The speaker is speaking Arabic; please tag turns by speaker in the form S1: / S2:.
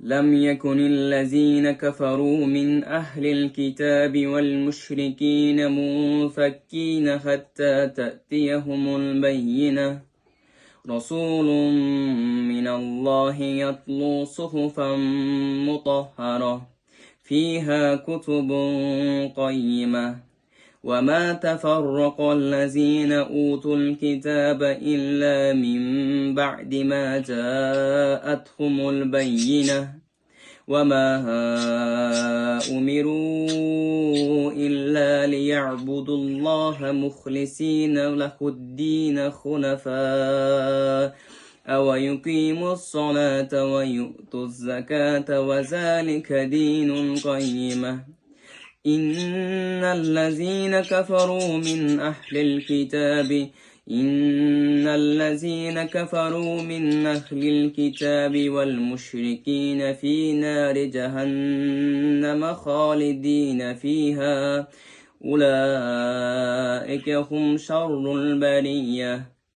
S1: لم يكن الذين كفروا من أهل الكتاب والمشركين منفكين حتى تأتيهم البينة رسول من الله يتلو صحفا مطهرة فيها كتب قيمة وما تفرق الذين أوتوا الكتاب إلا من بعد ما جاءتهم البينة وما أمروا إلا ليعبدوا الله مخلصين له الدين حنفاء ويقيموا الصلاة ويؤتوا الزكاة وذلك دين القيمة إن الذين كفروا من أهل الكتاب والمشركين في نار جهنم خالدين فيها أولئك هم شر البرية